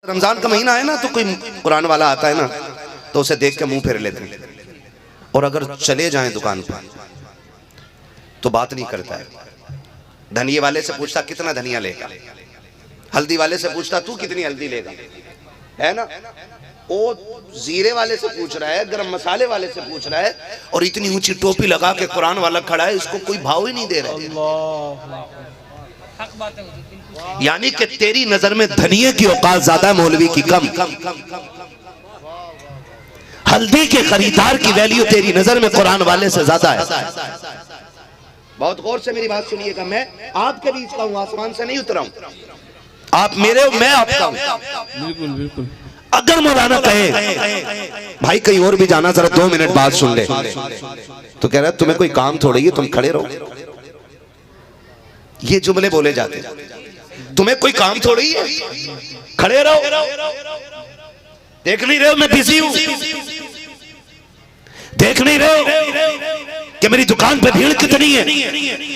रमजान का महीना है ना, तो कोई कुरान वाला आता है ना, तो उसे देख के मुंह फेर लेते हैं, और अगर चले जाएं दुकान पर तो बात नहीं करता है। धनिये वाले से पूछता कितना धनिया लेगा, हल्दी वाले से पूछता तू कितनी हल्दी लेगा, है ना। वो जीरे वाले से पूछ रहा है, गरम मसाले वाले से पूछ रहा है, और इतनी ऊंची टोपी लगा के कुरान वाला खड़ा है, इसको कोई भाव ही नहीं दे रहा है। यानी कि तेरी नजर में धनिये की औकात ज्यादा, मौलवी की कम। हल्दी के खरीदार की वैल्यू तेरी नजर में कुरान वाले से ज्यादा है। बहुत गौर से मेरी बात सुनिएगा, मैं आपके बीच का हूं, आसमान से नहीं उतरा हूं। आप मेरे हो, मैं आपका हूं। बिल्कुल बिल्कुल। अगर मौलाना कहे भाई कहीं और भी जाना, जरा 2 मिनट बात सुन ले, तो कह रहा है तुम्हें कोई काम थोड़ी है, तुम खड़े रहो। ये जुमले बोले जाते, तुम्हें कोई काम थोड़ी है, खड़े रहो। देख नहीं रहे हो मैं बिजी हूं, देख नहीं रहे हो कि मेरी दुकान पे भीड़ कितनी है।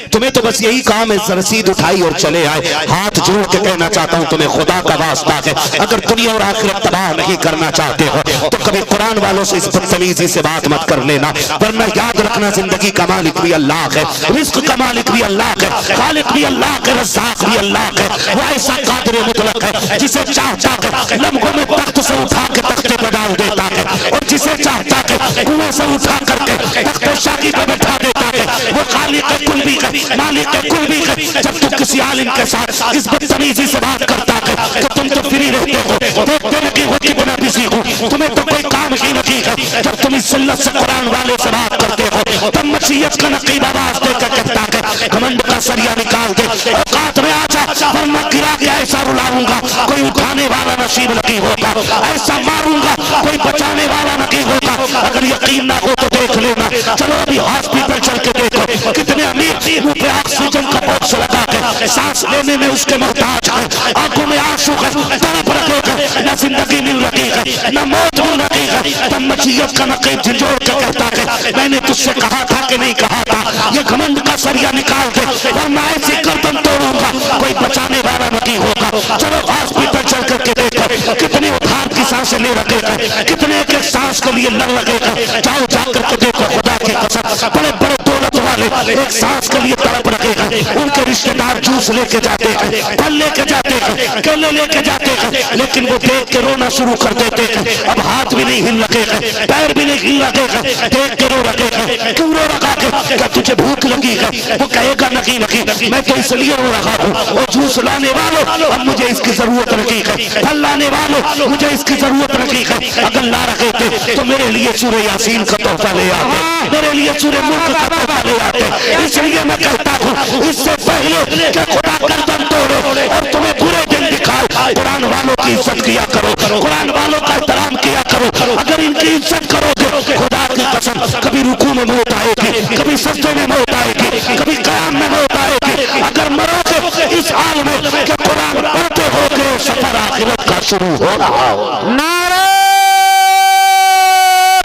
तुम्हें तो बस यही काम है, रसीद उठाई और चले आए। हाथ जोड़ के कहना चाहता हूं तुम्हें, खुदा का वास्ता है, अगर दुनिया और आखिरत तबाह नहीं करना चाहते हो तो कभी कुरान वालों से इस बदतमीजी से बात मत कर लेना, वरना याद रखना जिंदगी का मालिक भी अल्लाह है, रिस्क का मालिक भी अल्लाह है, खालिक भी अल्लाह है, रज़्ज़ाक़ भी अल्लाह है। वो ऐसा कादिर मुतलक है जिसे चाहता है लम्हों में तख्त से उठा के तख्ते पर डाल देता है, और जिसे चाहता है कुएं से उठा करके तख्ते शादी पर बैठा देता है। वो खालिक कुल भी है, मालिक कुल भी है। जब तू किसी आलिम के साथ इस बदतमीजी से बात करता है तो तुम तो फ्री रहते हो, देखते लगे हो कि बना बिजी हो, तुम्हें तो कोई काम ही नहीं है। जब तुम इस सुन्नत से कुरान वाले से बात करते हो तब मसीहत का नकीब आवाज देकर कहता है घमंड का सरिया निकाल दे, औकात में आ जा, वरना गिरा के ऐसा रुलाऊंगा कोई उठाने वाला नसीब नहीं होगा, ऐसा मारूंगा कोई बचाने वाला नहीं होगा। अगर यकीन ना हो तो देख लेना, चलो अभी हॉस्पिटल चल के देखो कितने अमीर मुंह पे ऑक्सीजन का बॉक्स लगा के सांस लेने में उसके मोहताज है, आंखों में आंसू है, तड़प रहे हैं, न जिंदगी मिल रही है न मौत मिल रही है। तब मसीहत का नकीब झंझोड़ के कहता है मैंने तुझसे कहा था कि नहीं कहा था, ये घमंड का सरिया निकाल दे, वरना ऐसी गर्दन तोड़ूंगा कोई बचाने वाला नहीं होगा। चलो हॉस्पिटल चल करके देखो कितने उधार की सांसें ले रखे हैं, कितने एक सांस के लिए लड़ रखे हैं। जाओ जाकर के देखो, खुदा की कसम बड़े बड़े दौलत वाले एक सांस के लिए तड़प रखे हैं, उनके रिश्तेदार जूस लेके जाते हैं, फल लेके जाते हैं, केले लेके जाते हैं, लेकिन वो देख के रोना शुरू कर देते हैं। अब हाथ भी नहीं हिल रखे हैं, पैर भी नहीं हिल रखे हैं, देख के रो रखे हैं। क्यों रो रखा है? क्या तुझे भूख लगी है? वो कहेगा नहीं लगी, मैं तो इसलिए रो रहा हूँ। और जूस लाने वालों अब मुझे इसकी जरूरत नहीं है, फल लाने वालों मुझे इसकी जरूरत नहीं है। अगर ला रखे थे तो मेरे लिए सूरह यासीन का तोहफा ले आते, मेरे लिए सूरह मुल्क का तोहफा ले आते। इसलिए मैं कहता हूँ इससे पहले कि खुदा गर्दन तोड़े और तुम्हें बुरे दिन दिखाए, कुरान वालों की इज्जत किया करो, कुरान वालों का एहतराम किया करो। अगर इनकी इज्जत करोगे खुदा की कसम कभी रुकू में मौत आएगी, कभी सजदे में मौत आएगी, कभी क़याम में मौत आएगी। अगर मरोगे इस हाल में कि कुरान पढ़ते होगे सफर आखिरत का शुरू हो रहा हो। नारे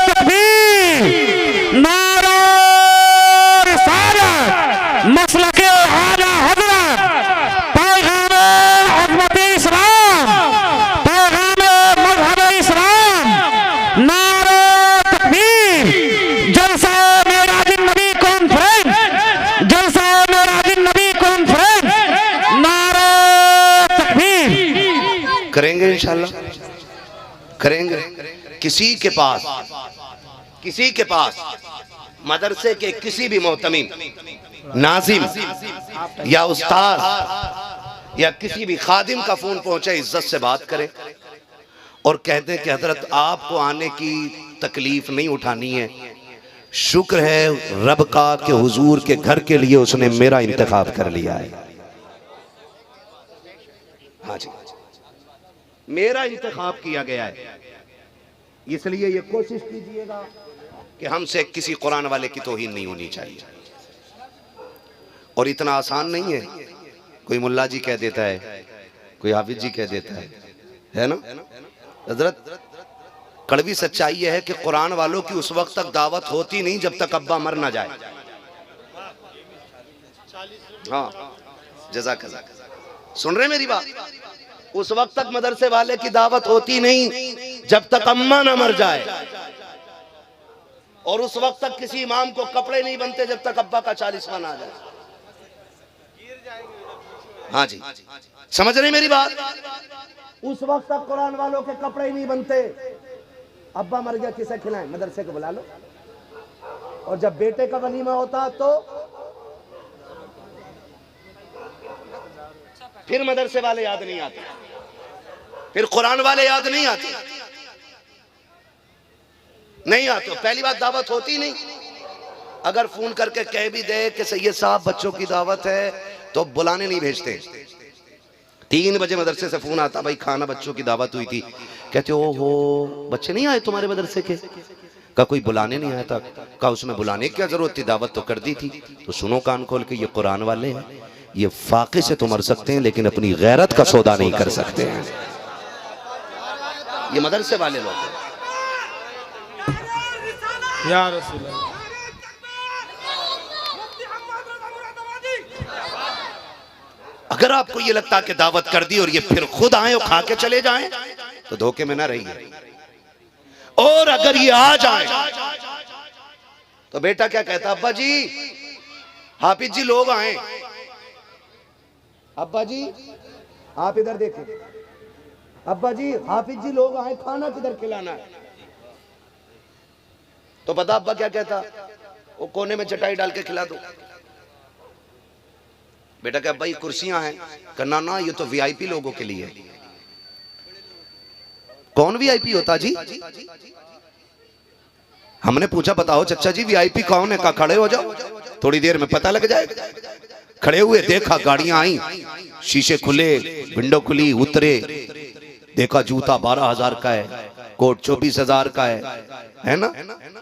तकबीर, नारे रिसालत, मसलके आला हज़रत, पैगामे अज़मत इस्लाम, पैगामे मज़हब इस्लाम। नारे तकबीर, जलसा मेराज नबी कॉन्फ्रेंस, जलसा मेराज नबी कॉन्फ्रेंस। नारे तकबीर। करेंगे इंशाल्लाह, करेंगे। किसी के पास मदरसे के किसी भी मोहतमीम, नाजिम या उस्ताद या किसी भी खादिम का फोन पहुंचे, इज्जत से बात करें और कहते हैं कि हजरत आपको आने की तकलीफ नहीं उठानी है, शुक्र है रब का कि हुजूर के घर के लिए उसने मेरा इंतखाब कर लिया है। हाँ जी, मेरा इंतखाब किया गया है, इसलिए ये कोशिश कीजिएगा कि हमसे किसी कुरान वाले की तौहीन नहीं होनी चाहिए। और इतना आसान नहीं है, कोई मुल्ला जी कह देता है, कोई हाफिज जी कह देता है ना। हजरत कड़वी सच्चाई यह है कि कुरान वालों की उस वक्त तक दावत होती नहीं जब तक अब्बा मर ना जाए। हाँ, जज़ाकल्लाह। सुन रहे मेरी बात? उस वक्त तक मदरसे वाले की दावत होती नहीं जब तक अम्मा ना मर जाए, और उस वक्त तक किसी इमाम को कपड़े नहीं बनते जब तक अब्बा का 40वां ना आ जाए। हाँ जी, समझ रहे मेरी बात? उस वक्त तक कुरान वालों के कपड़े ही नहीं बनते। अब्बा मर गया, किसे खिलाएं? मदरसे को बुला लो। और जब बेटे का वलीमा होता तो फिर मदरसे वाले याद नहीं आते, फिर कुरान वाले याद नहीं आते, नहीं आते। पहली बात दावत होती नहीं। अगर फोन करके कह भी दे कि सैयद साहब बच्चों की दावत है तो बुलाने नहीं भेजते। 3 बजे मदरसे से फोन आता, भाई खाना बच्चों की दावत हुई थी। कहते हो बच्चे नहीं आए तुम्हारे मदरसे के? का कोई बुलाने नहीं आया था? का उसमें बुलाने की क्या जरूरत थी, दावत तो कर दी थी। तो सुनो कान खोल के, ये कुरान वाले हैं, ये फाके से तो मर सकते हैं लेकिन अपनी गैरत का सौदा नहीं कर सकते हैं। ये मदरसे वाले लोग हैं। या रसूल अल्लाह। अगर आपको ये लगता कि दावत कर दी और ये फिर खुद आए और खा के चले जाएं तो धोखे में ना रहिए। और अगर ये आ जाए तो बेटा क्या कहता, अब्बा जी हाफिज जी लोग आए। अब्बा जी आप इधर देखें, अब्बा जी हाफिज जी लोग आए, खाना किधर खिलाना है? तो पता अब्बा क्या कहता, वो कोने में चटाई डाल के खिला दो। बेटा क्या, अब्बा ये कुर्सियां हैं? करना ना, ये तो वीआईपी लोगों के लिए। कौन वीआईपी होता जी? हमने पूछा बताओ चचा जी वीआईपी कौन है? का खड़े हो जाओ, थोड़ी देर में पता लग जाएगा। खड़े हुए देखा गाड़ियां आई, शीशे खुले, विंडो खुली, उतरे, देखा जूता 12,000 का है, कोट 24,000 का है ना,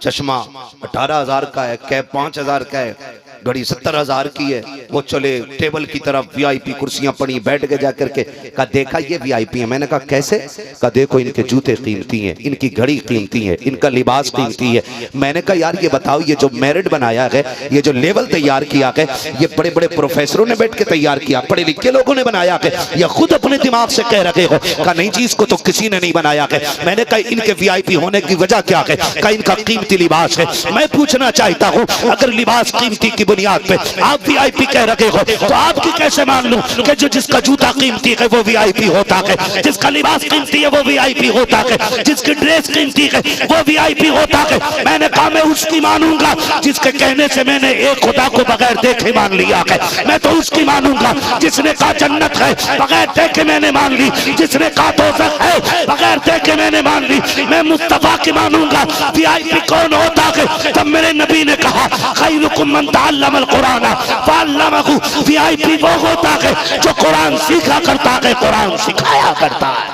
चश्मा 18,000 का है, कैप 5,000 का है, घड़ी 70,000 की है। वो चले टेबल की तरफ, वीआईपी कुर्सियां पड़ी, बैठ के जाकर के कहा देखा ये वीआईपी है। मैंने कहा कैसे? कहा देखो इनके जूते कीमती हैं, इनकी घड़ी कीमती है, इनका लिबास कीमती है। मैंने कहा यार ये बताओ, ये जो मेरिट बनाया है, ये जो लेवल तैयार किया है, ये बड़े बड़े प्रोफेसरों ने बैठ के तैयार किया, पढ़े लिखे लोगों ने बनाया है, या खुद अपने दिमाग से कह रहे हो? कहा नहीं जी, इसको तो किसी ने नहीं बनाया है। मैंने कहा इनके वीआईपी होने की वजह क्या है? कहा इनका कीमती लिबास है। मैं पूछना चाहता हूँ, अगर लिबास कीमती की बुनियाद पे आप वीआईपी कह रहे हो तो आपकी कैसे मान लूं कि जो जिसका जूता कीमती है वो वीआईपी होता है, जिसका लिबास कीमती है वो वीआईपी होता है, जिसकी ड्रेस कीमती है वो वीआईपी होता है। मैंने कहा मैं उसकी मानूंगा जिसके कहने से मैंने एक खुदा को बगैर देखे मान लिया है। मैं तो उसकी मानूंगा जिसने कहा जन्नत है, बगैर देखे मैंने मान ली। जिसने कहा दोज़ख है, बगैर देखे मैंने मान ली। मैं मुस्तफा की मानूंगा। वीआईपी कौन होता है? तब मेरे नबी ने कहा खैरुकुम मन तअल्लमल कुरान वअल्लमहु। वीआईपी वो होता है जो कुरान सीखा करता है, कुरान सिखाया करता है।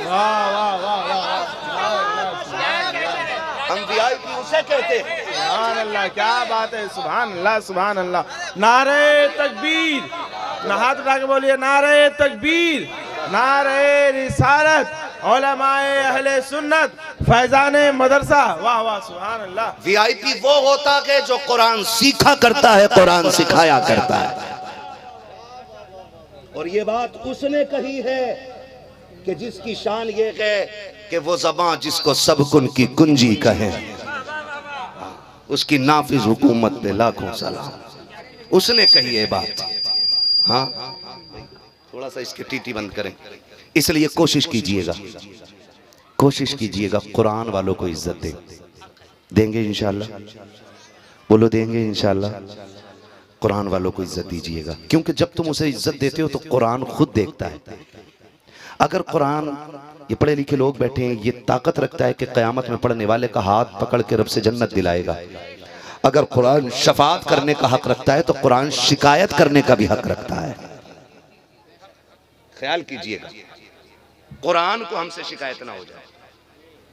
वाह वाह वाह वाह, हम वीआईपी उसे कहते हैं। सुभान अल्लाह, क्या बात है, सुभान अल्लाह सुभान अल्लाह। नारे तकबीर, ना हाथ उठा के बोलिए नारे तकबीर, नारे रिसालत, उलमाए अहले सुन्नत, फैजाने मदरसा। वाह वाह सुभान अल्लाह। वीआईपी वो होता है जो कुरान सीखा करता है, कुरान सिखाया करता है। और ये बात उसने कही है कि जिसकी शान ये है कि वो ज़बान जिसको सब कुन की कुंजी कहे, उसकी नाफिज हुकूमत पे लाखों सलाम। उसने कही है बात। हाँ थोड़ा सा इसके टीटी बंद करें। इसलिए कोशिश कीजिएगा कुरान वालों को इज्जत देंगे इंशाल्लाह। बोलो देंगे इंशाल्लाह। कुरान वालों को इज्जत दीजिएगा, क्योंकि जब तुम उसे इज्जत देते हो तो कुरान खुद देखता है। अगर कुरान, ये पढ़े लिखे लोग बैठे हैं, ये ताकत रखता है कि क़यामत में पढ़ने वाले का हाथ पकड़ के रब से जन्नत दिलाएगा। अगर कुरान शफाअत करने का हक रखता है तो कुरान शिकायत करने का भी हक रखता है। ख्याल कीजिएगा कुरान को हमसे शिकायत ना हो जाए,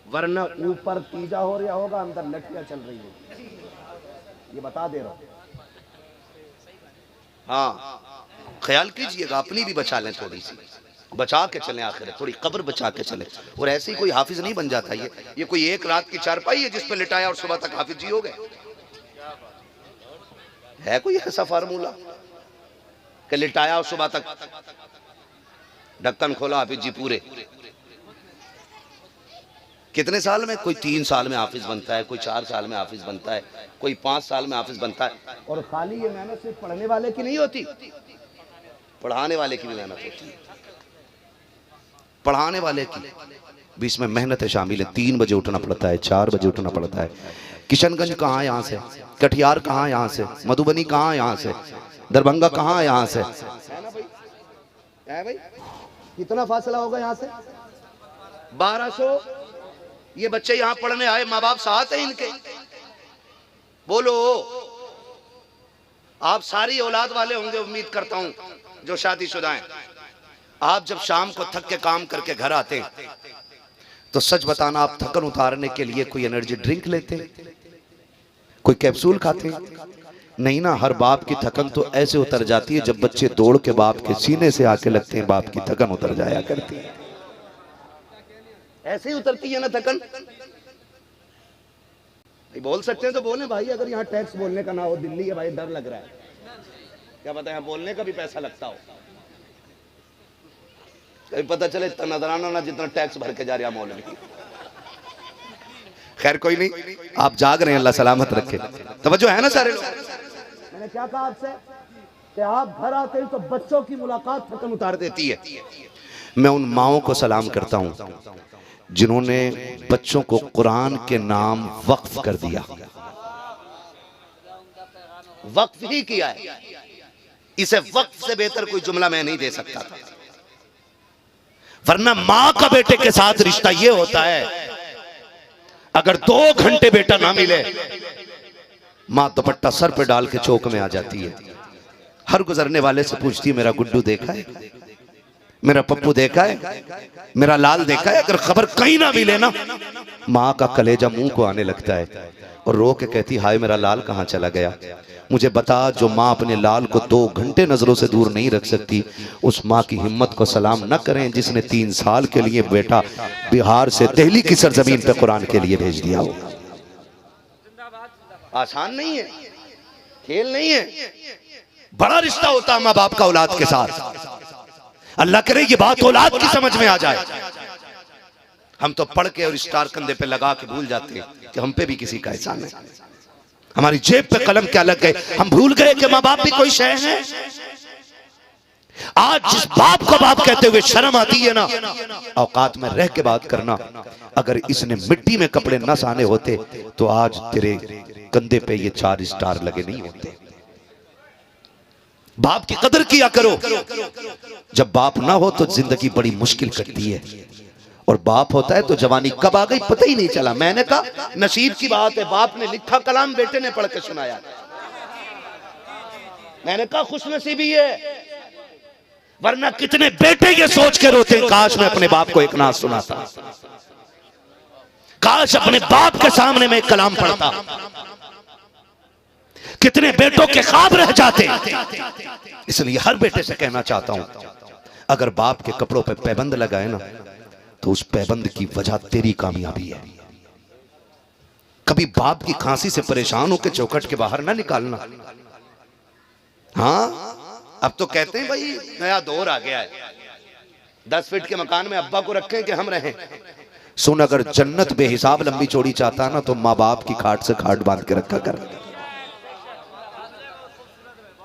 वरना ऊपर तीजा हो रहा होगा, अंदर लठियां चल रही होगी। ये बता दे रहा हूं। हाँ ख्याल कीजिएगा, अपनी भी बचा लें, थोड़ी सी बचा के चलें, आखिर थोड़ी कब्र बचा के चलें। और ऐसे ही कोई हाफिज नहीं बन जाता। ये कोई एक रात की चारपाई है जिस पे लिटाया और सुबह तक हाफिज जी हो गए? है कोई ऐसा फार्मूला कि लिटाया और सुबह तक? ढक्कन खोला हाफिज जी पूरे। कितने साल में? कोई 3 साल में हाफिज बनता है, कोई 4 साल में हाफिज बनता है, कोई 5 साल में हाफिज बनता है। और खाली ये मेहनत सिर्फ पढ़ने वाले की नहीं होती, पढ़ाने वाले की भी मेहनत होती है। पढ़ाने वाले की भी इसमें मेहनत शामिल है। 3 बजे उठना पड़ता है, 4 बजे उठना पड़ता है। किशनगंज कहाँ यहाँ से, कटिहार कहाँ यहाँ से, मधुबनी कहाँ यहाँ से, दरभंगा कहाँ यहाँ से, है भाई? कितना फासला होगा यहाँ से? 1200। ये बच्चे यहाँ पढ़ने आए, माँ बाप साथ हैं इनके। बोलो, आप सारी औलाद वाले होंगे उम्मीद करता हूं जो शादीशुदा हैं। आप जब शाम को थक के काम करके घर आते हैं तो सच बताना, आप थकन उतारने के लिए कोई एनर्जी ड्रिंक लेते, कोई कैप्सूल खाते? नहीं ना। हर बाप की थकन तो ऐसे उतर जाती है जब बच्चे दौड़ के बाप के सीने से आके लगते हैं, बाप की थकन उतर जाया करती है। ऐसे ही उतरती है ना थकन। बोल सकते हैं तो बोले भाई, अगर यहाँ टैक्स बोलने का ना हो, दिल्ली है भाई, डर लग रहा है, क्या पता यहाँ बोलने का भी पैसा लगता हो, कभी पता चले इतना नजराना ना जितना टैक्स भर के जा रहा मौलवी। खैर कोई नहीं, आप जाग रहे हैं, अल्लाह सलामत रखे। तवज्जो है ना सारे लोग? मैंने क्या कहा आपसे कि आप घर आते हैं तो बच्चों की मुलाकात थकन उतार देती है। मैं उन माओं को सलाम करता हूं जिन्होंने बच्चों को कुरान के नाम वक्फ कर दिया। वक्फ ही किया है, इसे वक्फ से बेहतर कोई जुमला मैं नहीं दे सकता था। वरना मां का बेटे के साथ रिश्ता यह होता है, अगर 2 घंटे बेटा ना मिले, मां दुपट्टा सर पे डाल के चौक में आ जाती है। हर गुजरने वाले से पूछती है, मेरा गुड्डू देखा है, मेरा पप्पू देखा है, मेरा लाल देखा है? अगर खबर कहीं ना मिले ना, माँ का कलेजा मुंह को आने लगता है और रो के कहती, हाय मेरा लाल कहाँ चला गया? मुझे बता, जो माँ अपने लाल को 2 घंटे नजरों से दूर नहीं रख सकती, उस माँ की हिम्मत को सलाम न करें जिसने 3 साल के लिए बेटा बिहार से दिल्ली की सरजमीन पे कुरान के लिए भेज दिया हो। आसान नहीं है, खेल नहीं है, बड़ा रिश्ता होता है माँ बाप का औलाद के साथ। अल्लाह करे ये बात औलाद की समझ में आ जाए। हम तो पढ़ के और स्टार कंधे पे लगा के भूल जाते हैं कि हम पे भी किसी का एहसान है। हमारी जेब पे कलम क्या लग गए, हम भूल गए कि माँ बाप भी कोई शय है। आज जिस बाप को बाप कहते हुए शर्म आती है ना, औकात में रह के बात करना। अगर इसने मिट्टी में कपड़े न साने होते तो आज तेरे कंधे पे ये 4 स्टार लगे नहीं होते। बाप की कदर किया करो। जब बाप ना हो तो जिंदगी बड़ी मुश्किल कटती है, और बाप होता है तो जवानी कब आ गई पता ही नहीं चला। मैंने कहा नसीब की बात है, बाप ने लिखा कलाम बेटे ने पढ़ के सुनाया। मैंने कहा खुशनसीबी है, वरना कितने बेटे ये सोच के रोते हैं, काश मैं अपने बाप को एक नात सुनाता, काश अपने बाप के सामने मैं एक कलाम पढ़ता। कितने बेटों के ख्वाब रह जाते। इसलिए हर बेटे से कहना चाहता हूं, अगर बाप के कपड़ों पे पैबंद लगाए ना, तो उस पैबंद की वजह तेरी कामयाबी है। कभी बाप की खांसी से परेशान होकर चौखट के बाहर ना निकालना। हाँ, अब तो कहते हैं भाई नया दौर आ गया है, 10 फीट के मकान में अब्बा को रखें कि हम रहें। सुन, अगर जन्नत बेहिसाब लंबी चौड़ी चाहता ना, तो माँ बाप की खाट से खाट बांध के रखा कर।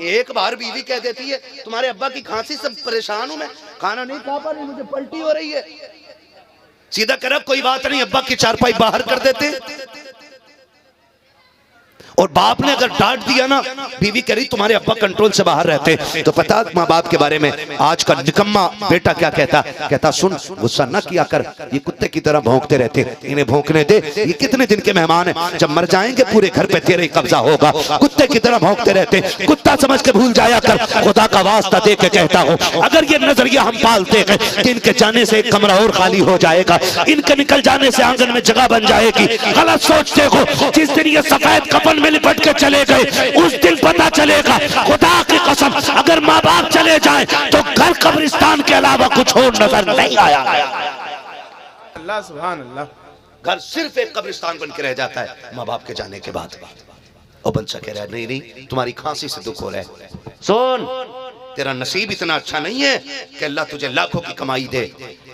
एक बार बीवी कह देती है तुम्हारे अब्बा की खांसी से परेशान हूं, मैं खाना नहीं खा पा रही, मुझे पलटी हो रही है, सीधा कह कोई बात नहीं, अब्बा की चारपाई बाहर कर देते। और बाप ने अगर डांट दिया ना, बीवी कह रही तुम्हारे अब्बा कंट्रोल से बाहर रहते, तो पता माँ बाप के बारे में आज का निकम्मा बेटा क्या कहता? कहता सुन, गुस्सा ना किया कर, ये कुत्ते की तरह भौंकते रहते, इन्हें भौंकने दे, ये कितने दिन के मेहमान हैं, जब मर जाएंगे पूरे घर पे तेरे कब्जा होगा। कुत्ते की तरह भौंकते रहते, कुत्ता समझ के भूल जाया कर। खुदा का वास्ता दे के कहता हूँ, अगर ये नजरिया हम पालते हैं कि इनके जाने से एक कमरा और खाली हो जाएगा, इनके निकल जाने से आंगन में जगह बन जाएगी, गलत सोचते हो। जिस दिन ये सफेद कफन में लिपट के चले गए, उस दिन पता चलेगा। खुदा की कसम, अगर माँ बाप चले जाएं तो घर कब्रिस्तान के अलावा कुछ और नजर नहीं आया। अल्लाह सुभान अल्लाह। घर सिर्फ एक कब्रिस्तान बन के रह जाता है माँ बाप के जाने के बाद। और बच्चा कह रहा है नहीं नहीं तुम्हारी खांसी से दुख हो रहा है। सुन, तेरा नसीब इतना अच्छा नहीं है कि अल्लाह तुझे लाखों की कमाई दे।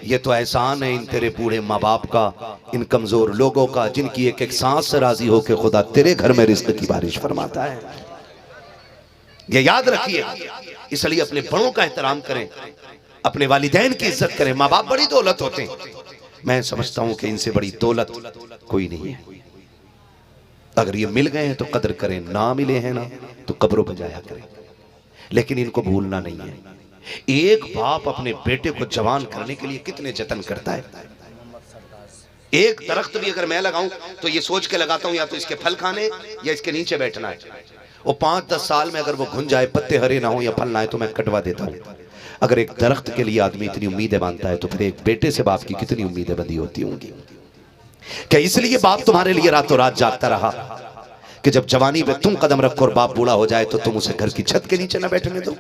ये तो एहसान है इन तेरे बूढ़े माँ बाप का, इन कमजोर लोगों का, जिनकी एक एक सांस से राजी हो के खुदा तेरे घर में रिज़्क़ की बारिश फरमाता है। ये याद रखिए, इसलिए अपने बड़ों का एहतराम करें, अपने वालिदैन की इज्जत करें। माँ बाप बड़ी दौलत होते हैं, मैं समझता हूं कि इनसे बड़ी दौलत कोई नहीं है। अगर ये मिल गए हैं तो कदर करें, ना मिले हैं ना तो कब्रों पे जाया करें, लेकिन इनको भूलना नहीं है। एक बाप अपने बेटे को जवान करने के लिए कितने जतन करता है। एक दरख्त भी अगर मैं लगाऊं तो ये सोच के लगाता हूं या तो इसके फल खाने या इसके नीचे बैठना है। वो 5-10 साल में अगर वो घुन जाए, पत्ते हरे ना हो या फल ना आए तो मैं कटवा देता हूं। अगर एक दरख्त के लिए आदमी इतनी उम्मीदें बांधता है तो फिर एक बेटे से बाप की कितनी उम्मीदें बंधी होती होंगी। क्या इसलिए बाप तुम्हारे लिए रातों रात जागता रहा कि जब जवानी में तुम कदम रखो और बाप बूढ़ा हो जाए तो तुम उसे घर की छत के नीचे न बैठने दो?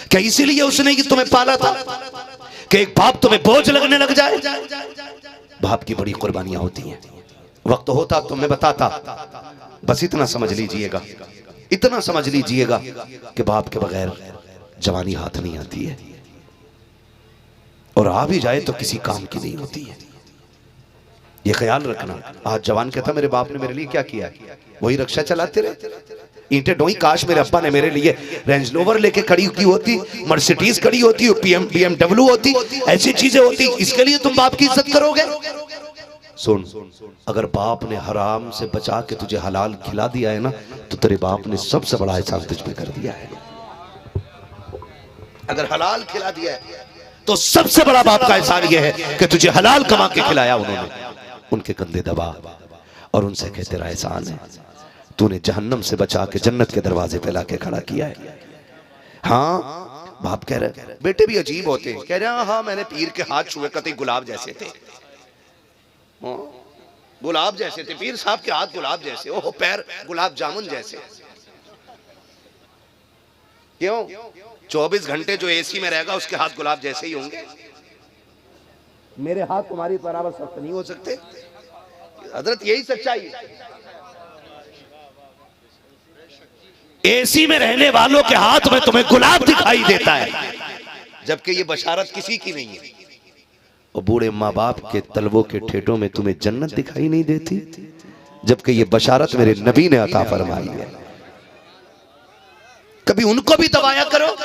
क्या इसीलिए उसने ये तुम्हें पाला था कि एक बाप तुम्हें बोझ लगने लग जाए? बाप की बड़ी कुर्बानियां होती हैं। वक्त होता तो मैं बताता, बस इतना समझ लीजिएगा, इतना समझ लीजिएगा कि बाप के बगैर जवानी हाथ नहीं आती है, और आ भी जाए तो किसी काम की नहीं होती है। ये ख्याल रखना। आज जवान कहता मेरे बाप ने मेरे लिए क्या किया, वही रक्षा चलाते रहे, ईंटें ढोई। काश मेरे अब्बा ने मेरे लिए रेंज रोवर लेके खड़ी की होती, मर्सिडीज खड़ी होती, BMW होती, ऐसी चीजें होती। इसके लिए तुम बाप की इज्जत करोगे? सुन, अगर बाप ने हराम से बचा के तुझे हलाल खिला दिया है ना, तो तेरे बाप ने सबसे बड़ा एहसान तुझ पे कर दिया है। अगर हलाल खिला दिया है तो सबसे बड़ा बाप का एहसान यह है कि तुझे हलाल कमा के खिलाया उन्होंने। उनके कंधे दबा और उनसे कह तेरा एहसान है, तूने जहन्नम से बचा के जन्नत के दरवाजे पे लाके खड़ा किया है। हाँ, बाप कह रहे, बेटे भी अजीब होते हैं। कह रहे हाँ, मैंने पीर के हाथ छुए, कतई गुलाब जैसे थे, गुलाब जैसे थे पीर साहब के हाथ, गुलाब जैसे, ओह पैर गुलाब जामुन जैसे। क्यों? 24 घंटे जो एसी में रहेगा उसके हाथ गुलाब जैसे ही होंगे। मेरे हाथ तुम्हारी बराबर सख्त नहीं हो सकते। हजरत यही सच्चाई है। एसी में रहने वालों के हाथ में तुम्हें गुलाब दिखाई देता है, जबकि ये बशारत किसी की नहीं है। और बूढ़े माँ बाप के तलवों के ठेठों में तुम्हें जन्नत दिखाई नहीं देती, जबकि ये बशारत मेरे नबी ने अता फरमाई है। कभी उनको भी दबाया करो।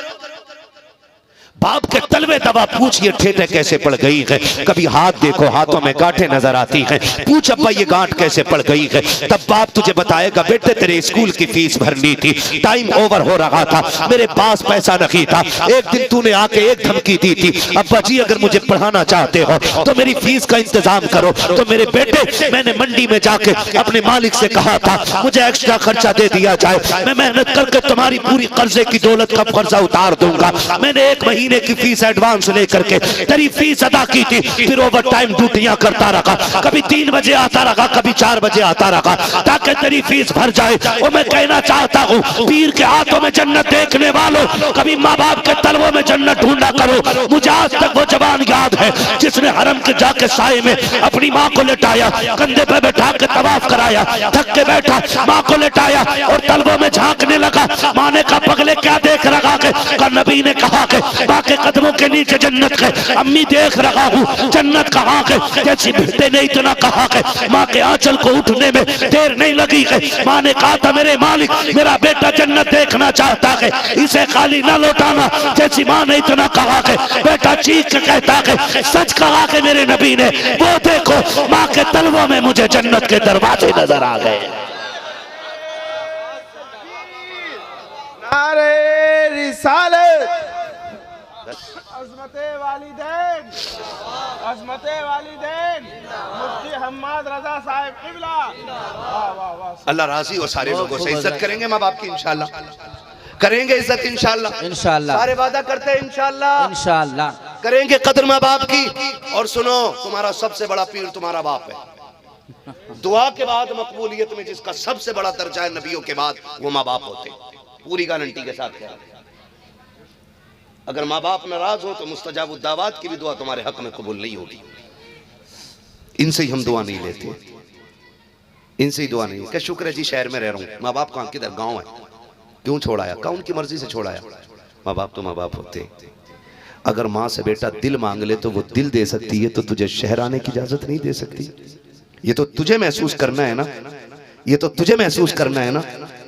बाप के तलवे दबा, पूछिए ठेठे कैसे पड़ गई है। कभी हाथ देखो, हाथों में गांठें नजर आती हैं, पूछ अब्बा ये गांठ कैसे पड़ गई है। तब बाप तुझे बताएगा बेटे तेरे स्कूल की फीस भरनी थी, टाइम ओवर हो रहा था, मेरे पास पैसा नहीं था। एक दिन तूने आके एक धमकी दी थी, अब्बा जी अगर मुझे पढ़ाना चाहते हो तो मेरी फीस का इंतजाम करो। तो मेरे बेटे, मैंने मंडी में जाके अपने मालिक से कहा था मुझे एक्स्ट्रा खर्चा दे दिया जाए, मैं मेहनत करके तुम्हारी पूरी कर्जे की दौलत का कर्जा उतार दूंगा। मैंने 1 महीने की फीस एडवांस लेकर के तेरी फीस अदा की थी, फिर ओवर टाइम ड्यूटियां करता रहा, कभी 3 बजे आता रहा, कभी 4 बजे आता रहा, ताकि तेरी फीस भर जाए। और मैं कहना चाहता हूँ, पीर के हाथों में जन्नत देखने वालों, कभी माँ बाप के तलवों में जन्नत ढूंढा करो। मुझे आज तक वो जवान याद है जिसने हरम के जाके साए में अपनी माँ को लेटाया, कंधे पे बैठा के तवाफ कराया, थक के बैठा, माँ को लेटाया और तलवों में झांकने लगा। माँ ने कहा पगले क्या देख रहा है? नबी ने कहा कि के कदमों के नीचे जन्नत है, अम्मी देख रहा हूँ जन्नत कहाँ है। जैसी बेटे ने इतना कहा कि माँ के आंचल को उठने में देर नहीं लगी है। माँ ने कहा था मेरे मालिक, मेरा बेटा जन्नत देखना चाहता है, इसे खाली न लौटाना। जैसी माँ ने इतना कहा कि बेटा चीख के कहता है सच कहा कि मेरे नबी ने, वो देखो माँ के तलवों में मुझे जन्नत के दरवाजे नजर आ गए। नारे रिसालत, अज़मते वालिदैन, अज़मते वालिदैन, मुफ्ती हम्माद रजा साहब क़िबला। वाह वाह वाह। अल्लाह राज़ी हो सारे लोगों से। इज्जत करेंगे माँ बाप की इंशाल्लाह, करेंगे इज्जत इंशाल्लाह, इंशाल्लाह, सारे वादा करते हैं इंशाल्लाह, इंशाल्लाह करेंगे कदर माँ बाप की। और सुनो, तुम्हारा सबसे बड़ा पीर तुम्हारा बाप है। दुआ के बाद मकबूलियत में जिसका सबसे बड़ा दर्जा है नबियों के बाद, वो माँ बाप होते हैं। पूरी गारंटी के साथ कह रहा हूं। अगर माँ बाप नाराज हो तो मुस्तजाब दावत की भी दुआ तुम्हारे हक में कबूल नहीं होगी। इनसे ही हम दुआ नहीं लेते, इनसे ही दुआ नहीं। क्या शुक्र है जी शहर में रह रहा हूँ, माँ बाप कहाँ किधर गाँव है, क्यों छोड़ाया? कहा उनकी मर्जी से छोड़ाया। माँ बाप तो माँ बाप होते हैं। अगर माँ से बेटा दिल मांग ले तो वो दिल दे सकती है, तो तुझे शहर आने की इजाजत नहीं दे सकती। ये तो तुझे महसूस करना है ना, ये तो तुझे महसूस करना है ना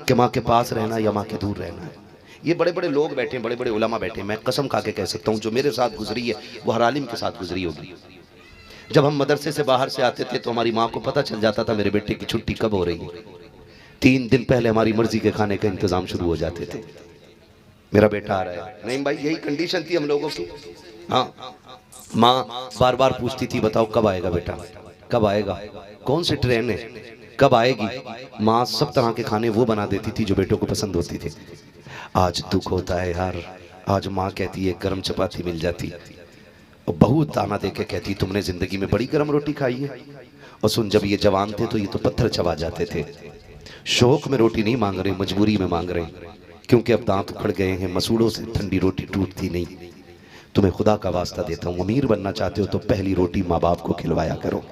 कि माँ के पास रहना या माँ के दूर रहना है। ये बड़े बड़े लोग बैठे हैं, बड़े बड़े उलमा बैठे हैं, मैं कसम खा के कह सकता हूँ जो मेरे साथ गुजरी है वो हर आलिम के साथ गुजरी होगी। जब हम मदरसे से बाहर से आते थे तो हमारी माँ को पता चल जाता था मेरे बेटे की छुट्टी कब हो रही है। 3 दिन पहले हमारी मर्जी के खाने का इंतजाम शुरू हो जाते थे, मेरा बेटा आ रहा है। नहीं भाई, यही कंडीशन थी हम लोगों की। हाँ, माँ बार बार पूछती थी बताओ कब आएगा बेटा, कब आएगा, कौन सी ट्रेन है, कब आएगी। माँ सब तरह के खाने वो बना देती थी जो बेटों को पसंद होती थे। आज दुख होता है यार, आज माँ कहती है गर्म चपाती मिल जाती, और बहू ताना दे के कहती तुमने जिंदगी में बड़ी गर्म रोटी खाई है। और सुन, जब ये जवान थे तो ये तो पत्थर चबा जाते थे। शौक में रोटी नहीं मांग रहे, मजबूरी में मांग रहे, क्योंकि अब दांत उखड़ गए हैं, मसूड़ों से ठंडी रोटी टूटती नहीं। तुम्हें खुदा का वास्ता देता हूँ, अमीर बनना चाहते हो तो पहली रोटी माँ बाप को खिलवाया करो।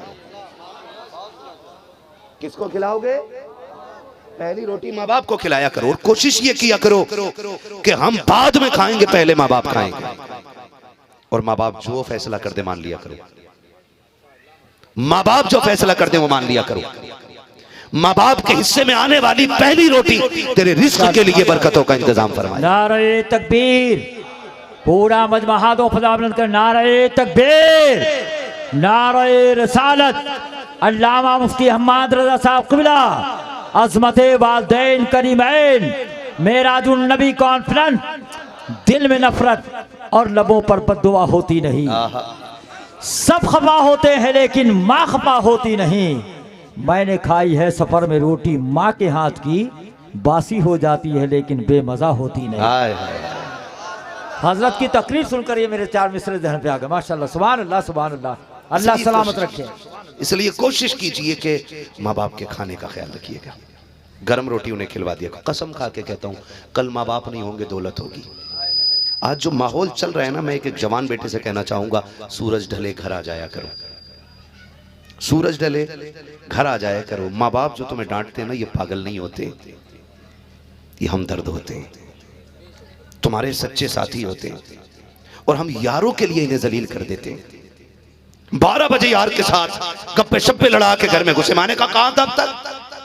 किसको खिलाओगे? पहली रोटी माँ बाप को खिलाया करो। और कोशिश ये किया करो कि हम बाद में खाएंगे, पहले माँ बाप खाएंगे। और माँ बाप जो फैसला कर दे मान लिया करो, माँ बाप जो फैसला कर दे वो मान लिया करो। माँ बाप के हिस्से में आने वाली पहली रोटी तेरे रिस्क के लिए बरकतों का इंतजाम फरमाए। नारे तकबीर, पूरा मजमा हाथों फजा बुलंद कर नारे तकबीर, नारे रिसालत। अल्लामा मुफ्ती हम्माद रजा साहब क़िबला, अज़मते वालिदैन करीमैन, मेराजुन नबी कॉन्फ्रेंस। दिल में नफरत और लबों पर बद्दुआ होती नहीं। सब खफा होते हैं लेकिन माँ खफा होती नहीं। मैंने खाई है सफर में रोटी माँ के हाथ की, बासी हो जाती है लेकिन बेमजा होती नहीं। हजरत की तकरीर सुनकर ये मेरे 4 मिसरे ज़हन पे आ गए। माशाल्लाह, सुभान अल्लाह, सुभान अल्लाह। अल्लाह सलामत रखे। इसलिए कोशिश कीजिए कि माँ बाप के खाने का ख्याल रखिएगा। गर्म रोटी उन्हें खिलवा दिया। कसम खा के कहता हूँ, कल माँ बाप नहीं होंगे दौलत होगी। आज जो माहौल चल रहा है ना, मैं एक जवान बेटे से कहना चाहूंगा, सूरज ढले घर आ जाया करो, सूरज ढले घर आ जाया करो। माँ बाप जो तुम्हें डांटते हैं ना, ये पागल नहीं होते, ये हमदर्द होते हैं, तुम्हारे सच्चे साथी होते हैं। और हम यारों के लिए इन्हें जलील कर देते हैं। 12 बजे यार के साथ गप्पे शप्पे लड़ा के घर में घुसे। माने का कहा तब तक?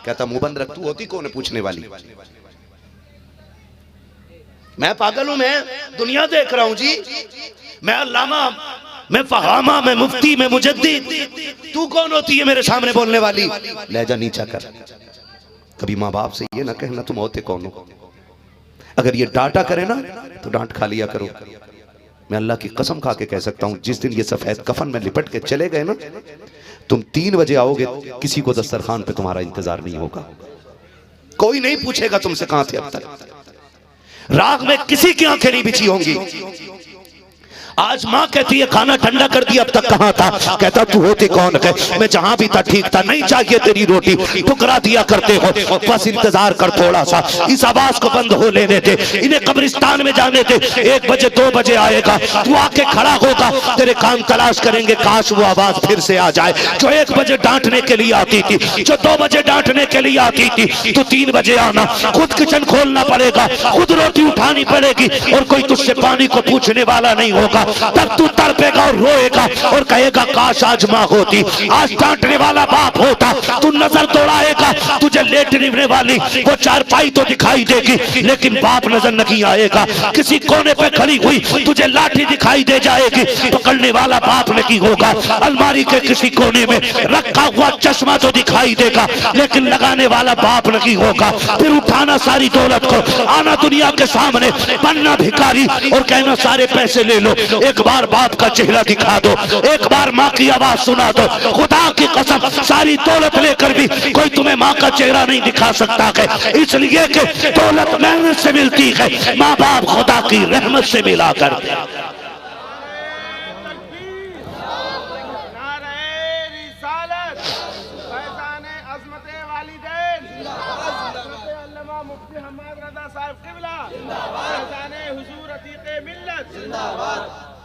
कहता मुंह बंद रख, तू होती कौन है पूछने वाली? मैं पागल हूं, मैं दुनिया देख रहा हूं जी, मैं अल्लामा, मैं फहामा, मैं मुफ्ती, मैं मुजद्दिद, तू कौन होती है मेरे सामने बोलने वाली? लहजा नीचा कर। कभी माँ बाप से ये ना कहना तुम होते कौन हो। अगर ये डांटा करे ना तो डांट खा लिया करो। मैं अल्लाह की कसम खा के कह सकता हूं, जिस दिन ये सफेद कफन में लिपट के चले गए ना, तुम 3 बजे आओगे, किसी को दस्तरखान पे तुम्हारा इंतजार नहीं होगा, कोई नहीं पूछेगा तुमसे कहां थे अब तक। राग में किसी की आंखें नहीं बिछी होंगी। आज माँ कहती है खाना ठंडा कर दिया, अब तक कहाँ था? कहता तू होती कौन है? मैं जहां भी था ठीक था, नहीं चाहिए तेरी रोटी, ठुकरा दिया करते हो, बस इंतजार कर थोड़ा सा, इस आवाज को बंद हो लेने दे, इन्हें कब्रिस्तान में जाने दे। 1 बजे 2 बजे आएगा, तू आके खड़ा होगा, तेरे कान तलाश करेंगे, काश वो आवाज फिर से आ जाए जो 1 बजे डांटने के लिए आती थी, जो 2 बजे डांटने के लिए आती थी। तू 3 बजे आना, खुद किचन खोलना पड़ेगा, खुद रोटी उठानी पड़ेगी, और कोई तुझसे पानी को पूछने वाला नहीं होगा। तब तू तड़पेगा और रोएगा और कहेगा काश आज माँ होती, आज डांटने वाला बाप होता। तू नजर दौड़ाएगा, तुझे लेटने वाली वो चारपाई तो दिखाई देगी लेकिन बाप नजर नहीं आएगा। किसी कोने पे खड़ी हुई तुझे लाठी दिखाई दे जाएगी, पकड़ने वाला बाप नहीं होगा। अलमारी के किसी कोने में रखा हुआ चश्मा तो दिखाई देगा लेकिन लगाने वाला बाप नहीं होगा। फिर उठाना सारी दौलत को, आना दुनिया के सामने, बनना भिखारी और कहना सारे पैसे ले लो। एक बार बाप का चेहरा दिखा दो, एक बार माँ की आवाज सुना दो। खुदा की कसम, सारी दौलत लेकर भी कोई तुम्हें माँ का चेहरा नहीं दिखा सकता है, इसलिए कि दौलत मेहनत से मिलती है, माँ बाप खुदा की रहमत से मिला कर।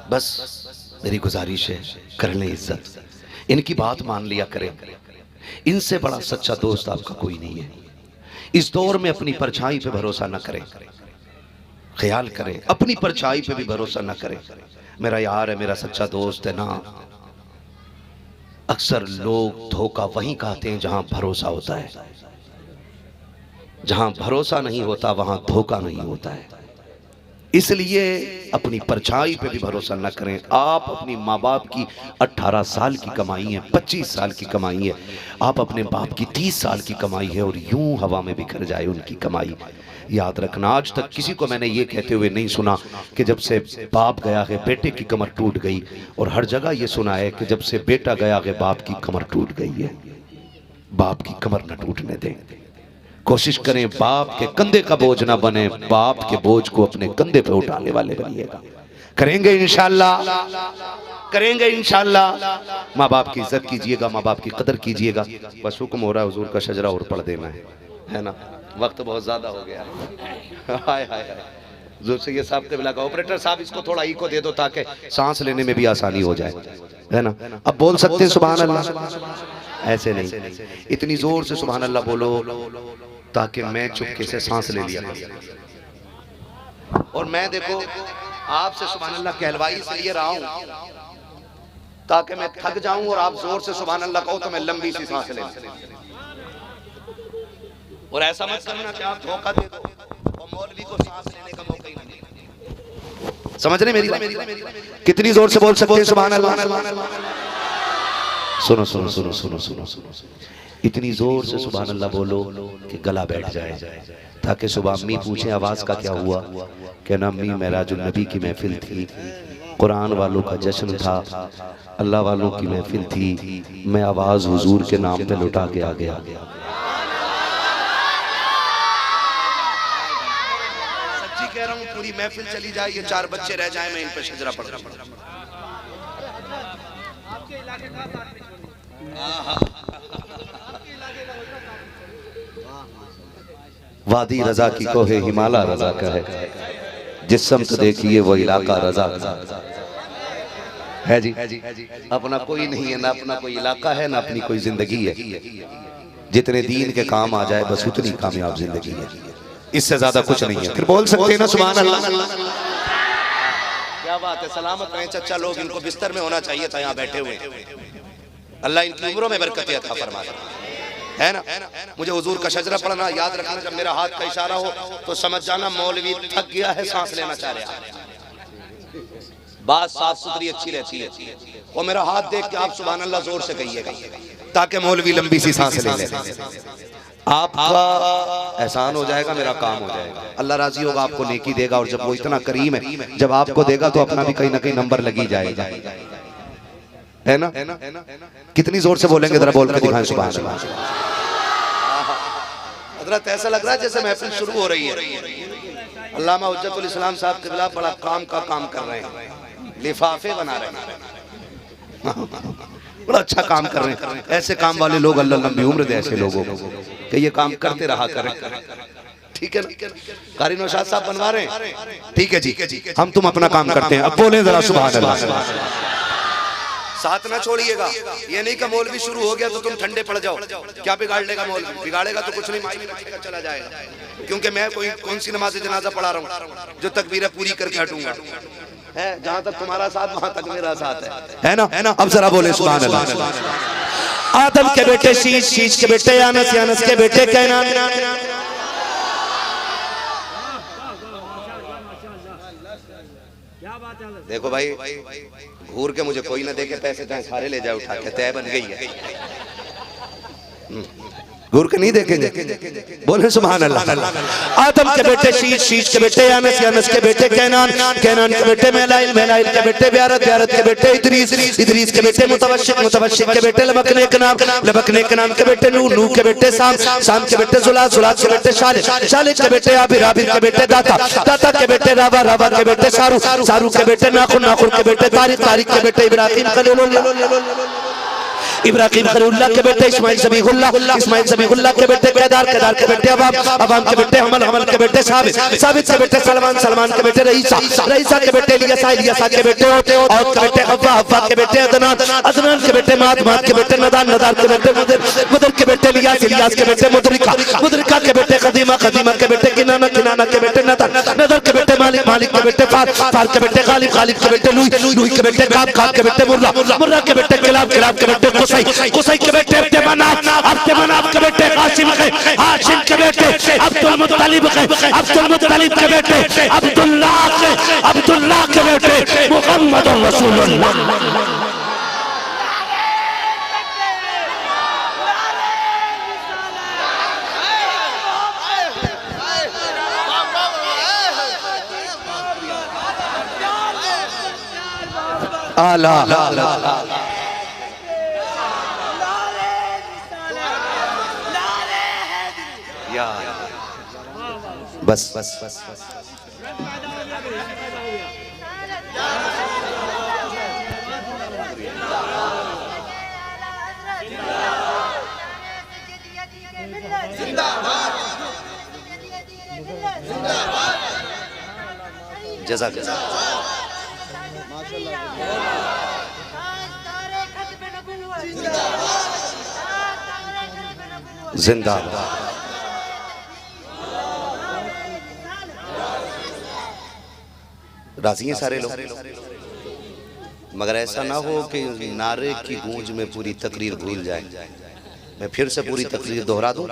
बस मेरी गुजारिश है, कर लें इज्जत, इनकी बात मान लिया करें। इनसे बड़ा सच्चा दोस्त आपका कोई नहीं है। इस दौर में अपनी परछाई पे भरोसा न करें। ख्याल करें, अपनी परछाई पे भी भरोसा ना करें। मेरा यार है, मेरा सच्चा दोस्त है ना। अक्सर लोग धोखा वहीं कहते हैं जहां भरोसा होता है। जहां भरोसा नहीं होता वहां धोखा नहीं होता है। इसलिए अपनी परछाई पे भी भरोसा न करें। आप अपनी माँ बाप की 18 साल की कमाई है, 25 साल की कमाई है, आप अपने बाप की 30 साल की कमाई है और यूं हवा में बिखर जाए उनकी कमाई। याद रखना, आज तक किसी को मैंने ये कहते हुए नहीं सुना कि जब से बाप गया है बेटे की कमर टूट गई, और हर जगह ये सुना है कि जब से बेटा गया है बाप की कमर टूट गई है। बाप की कमर न टूटने दें। कोशिश करें बाप के कंधे का बोझ ना बने, बाप के बोझ को अपने कंधे पे उठाने वाले बनिएगा। करेंगे इंशाल्लाह, करेंगे इंशाल्लाह। माँ बाप की इज्जत कीजिएगा, माँ बाप की कदर कीजिएगा। बस हुक्म हो रहा है हुजूर का शजरा और पढ़ देना है ना। वक्त बहुत ज्यादा हो गया। हाय हाय हाय, हुजूर से ये साहब के का ऑपरेटर साहब इसको थोड़ा इको दे दो ताकि सांस लेने में भी आसानी हो जाए, है ना। अब बोल सकते हैं सुभान अल्लाह? ऐसे नहीं, इतनी जोर से सुभान अल्लाह बोलो ताकि मैं चुपके से सांस ले लिया। और मैं देखो आपसे सुभान अल्लाह कहलवाई इसलिए रहा हूं ताकि मैं थक जाऊं और आप जोर से सुभान अल्लाह कहो तो मैं लंबी सी सांस ले लूं। और ऐसा मत करना कि आप धोखा दे दो और मौलवी को सांस लेने का मौका ही नहीं दे। समझ रहे मेरी बात? कितनी जोर से बोल सकते हैं सुभान अल्लाह? सुनो सुनो सुनो सुनो सुनो सुनो, इतनी जोर से सुभान अल्लाह बोलो कि गला बैठ जाए, ताकि सुबह अम्मी पूछे आवाज का क्या हुआ, कहना अम्मी मेराजुल नबी की महफिल थी, कुरान वालों का जश्न था, अल्लाह वालों की महफिल थी, मैं आवाज हुजूर के नाम पे लुटा के आ गया। सच्ची कह रहा हूँ, पूरी महफिल चली जाए, ये 4 बच्चे रह जाए, मैं इन पे शजरा पढ़ रहा हूं। वादी रजा की कोहे हिमाला रजा का है, जिस समत देखिए वो इलाका रजा है जी। अपना कोई नहीं है, ना अपना कोई इलाका है, ना अपनी कोई जिंदगी है। जितने दीन के काम आ जाए बस उतनी कामयाब जिंदगी है, इससे ज्यादा कुछ नहीं है। फिर बोल सकते हैं ना सुभान अल्लाह? क्या बात है, सलामत रहे चचा लोग, इनको बिस्तर में होना चाहिए था यहाँ बैठे हुए। अल्लाह इनकी उम्रों में बरकत अता फरमाए, है ना। मुझे हुजूर का शजरा पढ़ना याद रखना, जब मेरा हाथ का इशारा हो तो समझ जाना मौलवी थक गया है, सांस लेना चाह रहा है। बात साफ सुथरी अच्छी रहती है। और मेरा हाथ देख के आप सुभान अल्लाह जोर से कहिएगा ताकि मौलवी लंबी सी सांस ले ले। आपका एहसान हो जाएगा, मेरा काम हो जाएगा। अल्लाह राजी होगा, आपको नेकी देगा। और जब वो इतना करीम है, जब आपको देगा तो अपना भी कहीं ना कहीं नंबर लगी जाएगा, है ना। कितनी जोर से बोलेंगे जरा बोल के दिखाएं सुभान अल्लाह। हजरत ऐसा लग रहा है जैसे महफिल शुरू हो रही है। अल्लामा हुज्जतुल इस्लाम साहब क़िबला बड़ा काम का काम कर रहे हैं, लिफाफे बना रहे हैं, बड़ा अच्छा काम कर रहे हैं। ऐसे काम वाले लोग अल्लाह लंबी उम्र दे ऐसे लोगों को कि ये काम करते रहा करें, ठीक है ना। कारी नौशाद साहब बनवा रहे हैं, ठीक है जी, हम तुम अपना काम करते हैं। अब बोले जरा सुभान अल्लाह। साथ ना छोड़िएगा। ये नहीं कि मौलवी शुरू हो गया तो तुम ठंडे पड़ जाओ। क्या बिगाड़ लेगा मौलवी? बिगाड़ेगा तो कुछ नहीं, माइक में चला जाएगा। क्योंकि मैं कौन सी नमाज जनाजा पढ़ा रहा हूँ जो तकबीरें पूरी करके हटूंगा, है। जहां तक तुम्हारा साथ वहां तक मेरा साथ है ना। अब जरा बोले सुभान अल्लाह। आदम के बेटे शीश, शीश के बेटे अनस, अनस के बेटे कैनान। देखो भाई, घूर के मुझे कोई ना देखे, पैसे चाहे सारे ले जाए उठा के, तय बन गई है। घूर के नहीं देखेंगे, बोले सुभान अल्लाह। आदम के बेटे शीश, शीश के बेटे अनस, अनस के बेटे कैनान, कैनान के बेटे मेलाइल, मेलाइल के बेटे ब्यारत, ब्यारत के बेटे इदरीस, इदरीस के बेटे मुतवश्शिक, मुतवश्शिक के बेटे लबकने कनाम, लबकने कनाम के बेटे नूह, नूह के बेटे साम, साम के बेटे जुलाल, जुलाल के बेटे शालिह, शालिह के बेटे आबिर, आबिर के बेटे दाता, दाता के बेटे रावा, रावा के बेटे सारू, सारू के बेटे नाखुन, नाखुन के बेटे तारिक, तारिक के बेटे इब्राहिम खलीलुल्लाह। इब्राहिम खलीलुल्लाह के बेटे इस्माइल ज़बीहुल्लाह, इस्माइल ज़बीहुल्लाह के बेटे केदार, केदार के बेटे अबाम, अबाम के बेटे हमल, हमल के बेटे साबित, साबित के बेटे सलमान, सलमान के बेटे रईसा, रईसा के बेटे इलियासा, इलियासा के बेटे औद के बेटे हव्वा, हव्वा के बेटे अदनान, अदनान के बेटे माद, माद के बेटे नदान, नदान के बेटे मुदर, मुदर के बेटे इलियास, इलियास के बेटे मुदरिका, मुदरिका के बेटे खदीमा, खदीमा के बेटे किनाना, किनाना के बेटे नदर, नदर के बेटे मालिक, मालिक के बेटे फार, फार के बेटे गालिब, गालिब के बेटे लुई, लुई के बेटे काब, काब के बेटे मुर्रा, मुर्रा के बेटे किलाब, किलाब के बेटे कुसै, कुसै के बेटे अब्दे मनाफ, अब्दे मनाफ के बेटे हाशिम के, हाशिम के बेटे अब्दुल मुत्तलिब के, अब्दुल मुत्तलिब के बेटे अब्दुल्लाह के, अब्दुल्लाह के बेटे मुहम्मद रसूलुल्लाह। आला बस बस बस जज़ाक जिंदाबाद। राजी हैं सारे लोग, मगर ऐसा ना हो कि नारे की गूंज में पूरी तकरीर भूल जाए। मैं फिर से पूरी तकरीर दोहरा दूं,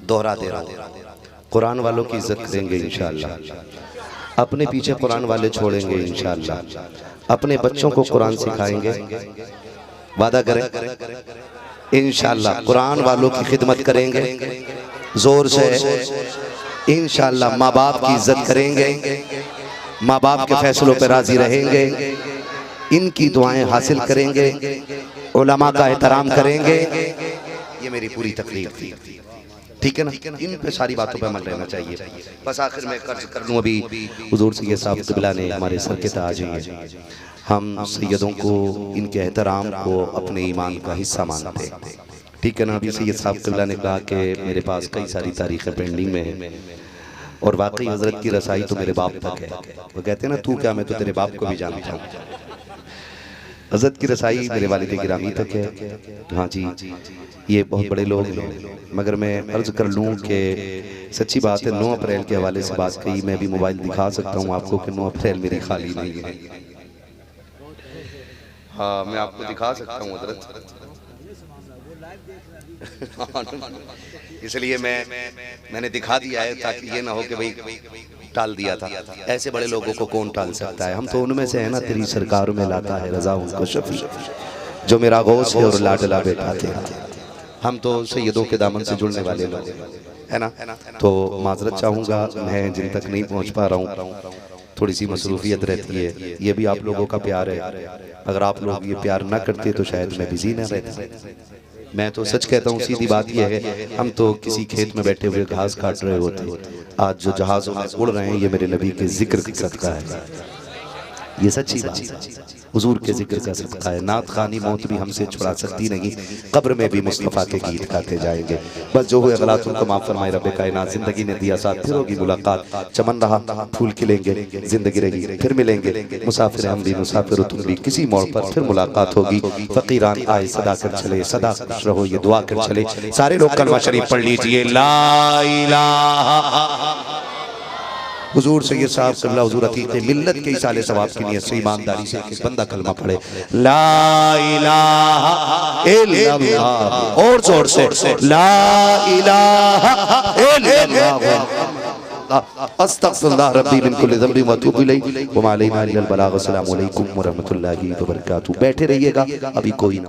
दोहरा दे रहा हूं। कुरान वालों की इज्जत करेंगे इंशाअल्लाह, अपने पीछे कुरान वाले छोड़ेंगे इंशाअल्लाह, अपने बच्चों को कुरान सिखाएंगे, वादा करें इंशाअल्लाह, कुरान वालों की खिदमत करेंगे जोर से इंशाअल्लाह, माँ बाप की इज्जत करेंगे, माँ बाप के फैसलों पर राजी रहेंगे, इनकी दुआएं हासिल करेंगे, उलमा का एहतराम करेंगे। ये मेरी पूरी तकरीर थी, ठीक है ना? इन पे सारी बातों पे अमल रहना चाहिए। बस आखिर में कर्ज कर लूँ, अभी हुजूर सैयद साहब क़िबला ने हमारे सर के ताज हैं, हम सैयदों को, इनके एहतराम को अपने ईमान का हिस्सा मानते हैं, ठीक है ना? अभी सैयद साहब क़िबला ने कहा कि मेरे पास कई सारी तारीखें पेंडिंग में हैं, और वाकई हजरत की रसाई तो मेरे बाप तक है। वो कहते हैं ना, तू क्या, मैं तो तेरे बाप को भी जानता हूँ। हजरत की रसाई मेरे वालिद गिरामी तक है। हाँ जी, ये बहुत बड़े लोग हैं, मगर मैं अर्ज कर लूँ कि सच्ची बात है, 9 अप्रैल के हवाले से बात कही, मैं भी मोबाइल दिखा सकता हूँ आपको कि 9 अप्रैल मेरी खाली नहीं है। हाँ, मैं आपको दिखा सकता हूँ हजरत, इसलिए मैंने दिखा दिया है ताकि ये ना हो कि भाई टाल दिया था। ऐसे बड़े लोगों को कौन टाल सकता है? हम तो उनमें से है ना, तेरी सरकार में लाता है रजा उनको शफी, जो मेरा गौस है और लाडला बेटा थे। हम तो सैयदों के दामन से जुड़ने वाले लोग है ना, तो माजरत चाहूँगा, मैं जिन तक नहीं पहुँच पा रहा हूँ, थोड़ी सी मसरूफियत रहती है। ये भी आप लोगों का प्यार है, अगर आप लोग ये प्यार ना करते तो शायद मैं बिजी ना रहता। मैं तो सच कहता हूँ, सीधी बात यह है, हम तो किसी खेत में बैठे हुए घास काट रहे होते, आज जो जहाज़ों में उड़ रहे हैं ये मेरे नबी के जिक्र का सदका है। ये सच्ची बात है, हुजूर के जिक्र का सदका है। नात खानी मौत भी हमसे छुड़ा सकती नहीं, कब्र में भी मुस्तफ़ा के गीत गाते जाएंगे। बस जो हुए गलत उनको माफ़ फरमाए रब्बे कायनात। जिंदगी ने दिया साथ, फिर होगी मुलाकात, चमन रहा फूल खिलेंगे, जिंदगी रही फिर मिलेंगे, मुसाफिर हम भी मुसाफिर तुम भी, किसी मोड़ पर फिर मुलाकात होगी। फ़कीरान आए सदा कर चले, सदा खुश रहो ये दुआ कर चले। सारे लोग कलमा शरीफ पढ़ लीजिए, ला इलाहा। हुजूर सैयद साहब क़िबला हुजूर अकीक़े मिल्लत के इसाले सवाब की नियत से ईमानदारी से एक बंदा कलमा पढ़े, ला इलाहा इल्लल्लाह, और जोर से ला इलाहा इल्लल्लाह, अस्तग़फिरुल्लाह रब्बी मिन कुल्लि ज़ंबि व अतूबु इलैहि व मा अलैना इल्लल बलाग। अस्सलामु अलैकुम व रहमतुल्लाहि व बरकातहू। बैठे रहिएगा, अभी कोई ना